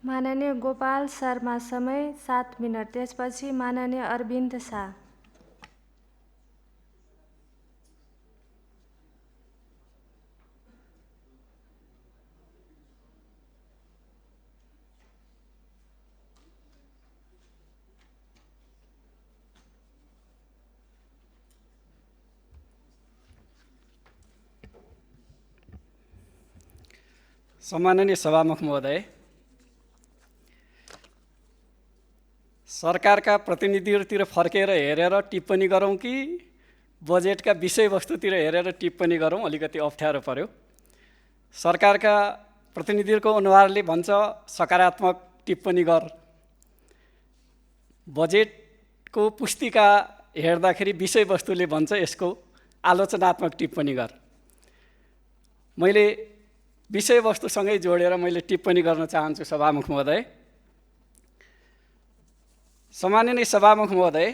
माननीय गोपाल शर्मा, समय 7 मिनट। त्यसपछि माननीय अरविन्द शाह। सम्माननीय सभामुख महोदय, सरकारका प्रतिनिधिहरूतिर फर्केर हेरेर टिप्पणी गरौँ कि बजेटका विषयवस्तुतिर हेरेर टिप्पणी गरौँ, अलिकति अप्ठ्यारो पर्यो। सरकारका प्रतिनिधिहरूको अनुहारले भन्छ सकारात्मक टिप्पणी गर, बजेटको पुस्तिका हेर्दाखेरि विषयवस्तुले भन्छ यसको आलोचनात्मक टिप्पणी गर। मैले विषयवस्तुसँगै जोडेर मैले टिप्पणी गर्न चाहन्छु सभामुख महोदय। सम्माननीय सभामुख महोदय,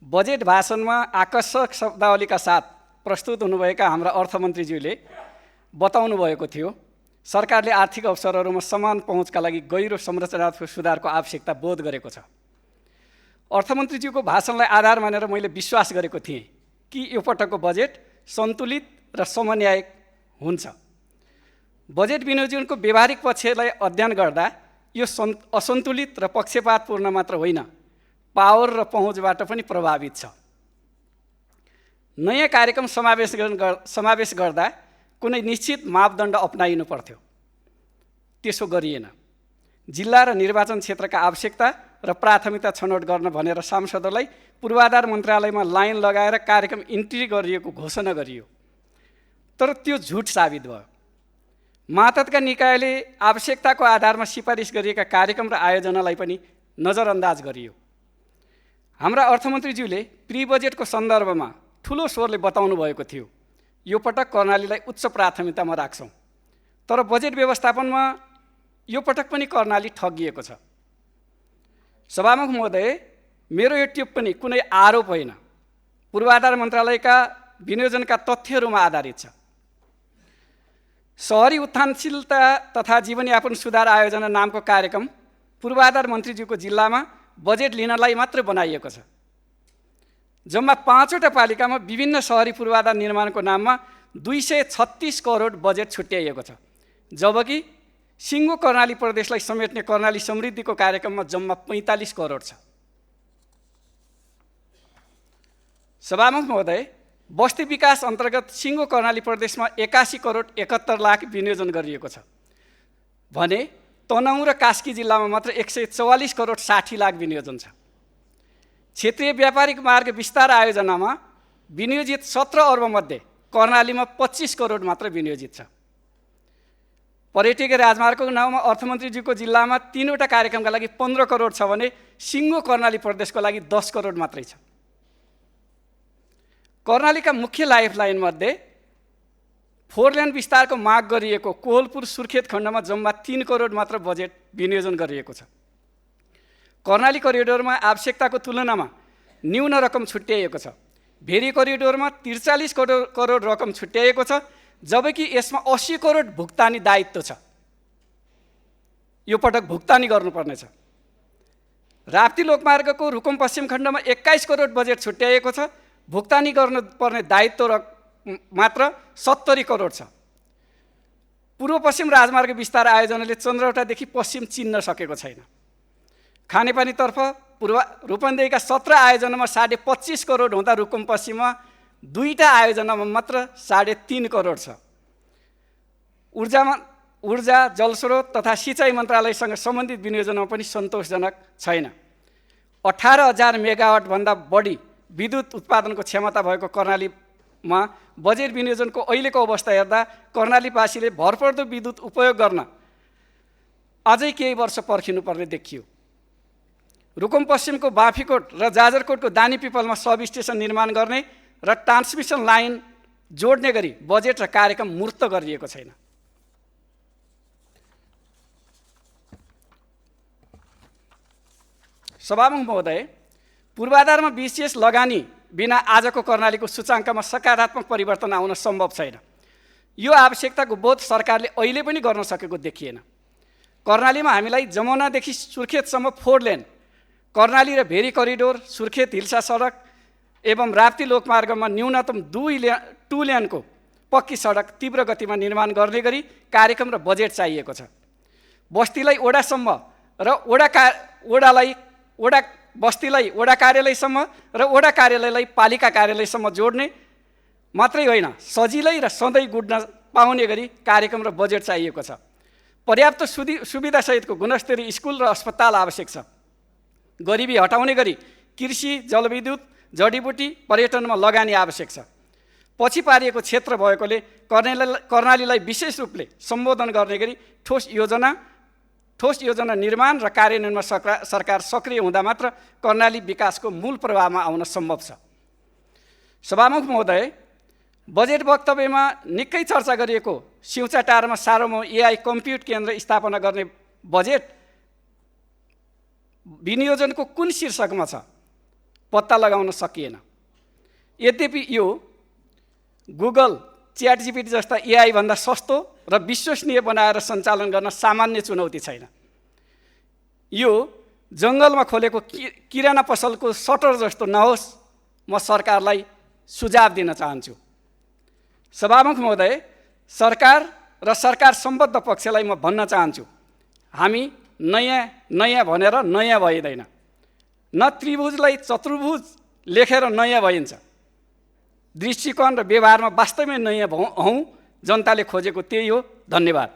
बजेट भाषणमा आकर्षक शब्दावलीका साथ प्रस्तुत हुनुभएका हाम्रा अर्थमन्त्रीज्यूले बताउनु भएको थियो सरकारले आर्थिक अवसरहरूमा समान पहुँचका लागि गहिरो संरचनात्मक सुधारको आवश्यकता बोध गरेको छ। अर्थमन्त्रीज्यूको भाषणलाई आधार मानेर मैले विश्वास गरेको थिएँ कि यो पटकको बजेट सन्तुलित र समन्वयक हुन्छ। बजेट विनियोजनको व्यवहारिक पक्षलाई अध्ययन गर्दा यो असन्तुलित र पक्षपातपूर्ण मात्र होइन, पावर र पहुँचबाट पनि प्रभावित छ। नयाँ कार्यक्रम समावेश गर्दा कुनै निश्चित मापदण्ड अपनाइनु पर्थ्यो, त्यसो गरिएन। जिल्ला र निर्वाचन क्षेत्रका आवश्यकता र प्राथमिकता छनौट गर्न भनेर सांसदहरूलाई पूर्वाधार मन्त्रालयमा लाइन लगाएर कार्यक्रम इन्ट्री गरिएको घोषणा गरियो, तर त्यो झुट साबित भयो। मातहतका निकायले आवश्यकताको आधारमा सिफारिस गरिएका कार्यक्रम र आयोजनालाई पनि नजरअन्दाज गरियो। हाम्रा अर्थमन्त्रीज्यूले प्री बजेटको सन्दर्भमा ठुलो स्वरले बताउनु भएको थियो यो पटक कर्णालीलाई उच्च प्राथमिकतामा राख्छौँ, तर बजेट व्यवस्थापनमा यो पटक पनि कर्णाली ठगिएको छ। सभामुख महोदय, मेरो यो टिप्पणी कुनै आरोप होइन, पूर्वाधार मन्त्रालयका विनियोजनका तथ्यहरूमा आधारित छ। शहरी उत्थानशीलता तथा जीवनयापन सुधार आयोजना नामको कार्यक्रम पूर्वाधार मन्त्रीज्यूको जिल्लामा बजेट लिनलाई मात्र बनाइएको छ। जम्मा 5वटा पालिकामा विभिन्न शहरी पूर्वाधार निर्माणको नाममा 236 करोड बजेट छुट्याइएको छ, जबकि सिङ्गो कर्णाली प्रदेशलाई समेट्ने कर्णाली समृद्धिको कार्यक्रममा जम्मा 45 करोड छ। सभामुख महोदय, बस्ती विकास अन्तर्गत सिङ्गो कर्णाली प्रदेशमा 81 करोड 71 लाख विनियोजन गरिएको छ भने तनहुँ र कास्की जिल्लामा मात्र 144 करोड 60 लाख विनियोजन छ। क्षेत्रीय व्यापारिक मार्ग विस्तार आयोजनामा विनियोजित 17 अर्ब मध्ये कर्णालीमा 25 करोड मात्र विनियोजित छ। पर्यटकीय राजमार्गको नाउँमा अर्थमन्त्रीज्यूको जिल्लामा 3वटा कार्यक्रमका लागि 15 करोड छ भने सिङ्गो कर्णाली प्रदेशको लागि 10 करोड मात्रै छ। कर्णालीका मुख्य लाइफलाइन मध्ये 4 लेन विस्तारको माग गरिएको कोहलपुर सुर्खेत खण्डमा जम्मा 3 करोड मात्र बजेट विनियोजन गरिएको छ। कर्णाली करिडोरमा आवश्यकताको तुलनामा न्यून रकम छुट्याइएको छ। भेरी करिडोरमा 43 करोड रकम छुट्याइएको छ, जबकि यसमा 80 करोड भुक्तानी दायित्व छ। यो पटक भुक्तानी गर्नुपर्नेछ। राप्ती लोकमार्गको रुकुम पश्चिम खण्डमा 21 करोड बजेट छुट्याइएको छ, भुक्तानी गर्नुपर्ने दायित्व मात्र 70 करोड छ। पूर्व पश्चिम राजमार्ग विस्तार आयोजनाले चन्द्रवटादेखि पश्चिम चिन्न सकेको छैन। खानेपानीतर्फ रूपन्देहीका 17 आयोजनामा 25.5 करोड हुँदा रुकुम पश्चिममा 2टा आयोजनामा मात्र 3.5 करोड छ। ऊर्जा जलस्रोत तथा सिँचाइ मन्त्रालयसँग सम्बन्धित विनियोजनमा पनि सन्तोषजनक छैन। 18,000 मेगावाटभन्दा बढी विद्युत उत्पादनको क्षमता भएको कर्णालीमा बजेट विनियोजनको अहिलेको अवस्था हेर्दा कर्णालीवासीले भरपर्दो विद्युत उपयोग गर्न अझै केही वर्ष पर्खिनुपर्ने देखियो। रुकुम पश्चिमको बाँफीकोट र जाजरकोटको दानी पिपलमा सब स्टेसन निर्माण गर्ने र ट्रान्समिसन लाइन जोड्ने गरी बजेट र कार्यक्रम मूर्त गरिएको छैन। सभामुख महोदय, पूर्वाधारमा विशेष लगानी बिना आजको कर्णालीको सूचाङ्कमा सकारात्मक परिवर्तन आउन सम्भव छैन। यो आवश्यकताको बोध सरकारले अहिले पनि गर्न सकेको देखिएन। कर्णालीमा हामीलाई जमुनादेखि सुर्खेतसम्म 4 लेन, कर्णाली र भेरी करिडोर, सुर्खेत हिल्सा सडक एवं राप्ती लोकमार्गमा न्यूनतम 2 लेनको पक्की सडक तीव्र गतिमा निर्माण गर्ने गरी कार्यक्रम र बजेट चाहिएको छ। बस्तीलाई ओडासम्म र बस्तीलाई ओडा कार्यालयसम्म र ओडा कार्यालयलाई पालिका कार्यालयसम्म जोड्ने मात्रै होइन, सजिलै र सधैँ गुड्न पाउने गरी कार्यक्रम र बजेट चाहिएको छ। पर्याप्त सुविधासहितको गुणस्तरीय स्कुल र अस्पताल आवश्यक छ। गरिबी हटाउने गरी कृषि, जलविद्युत, जडीबुटी, पर्यटनमा लगानी आवश्यक छ। पछि पारिएको क्षेत्र भएकोले कर्णालीलाई विशेष रूपले सम्बोधन गर्ने गरी ठोस योजना निर्माण र कार्यान्वयनमा सरकार सक्रिय हुँदा मात्र कर्णाली विकासको मूल प्रवाहमा आउन सम्भव छ। सभामुख महोदय, बजेट वक्तव्यमा निकै चर्चा गरिएको सिउँचाटारमा सार्वभौम एआई कम्प्युट केन्द्र स्थापना गर्ने बजेट विनियोजनको कुन शीर्षकमा छ पत्ता लगाउन सकिएन। यद्यपि यो गुगल, च्याटजिपिटी जस्ता एआई भन्दा सस्तो र विश्वसनीय बनाएर सञ्चालन गर्न सामान्य चुनौती छैन। यो जङ्गलमा खोलेको किराना पसलको सटर जस्तो नहोस्, म सरकारलाई सुझाव दिन चाहन्छु। सभामुख महोदय, सरकार र सरकार सम्बद्ध पक्षलाई म भन्न चाहन्छु, हामी नयाँ भनेर नयाँ भइँदैन, न त्रिभुजलाई चतुर्भुज लेखेर नयाँ भइन्छ। दृष्टिकोण र व्यवहारमा वास्तवमै नयाँ हौँ, जनताले खोजेको त्यही हो। धन्यवाद।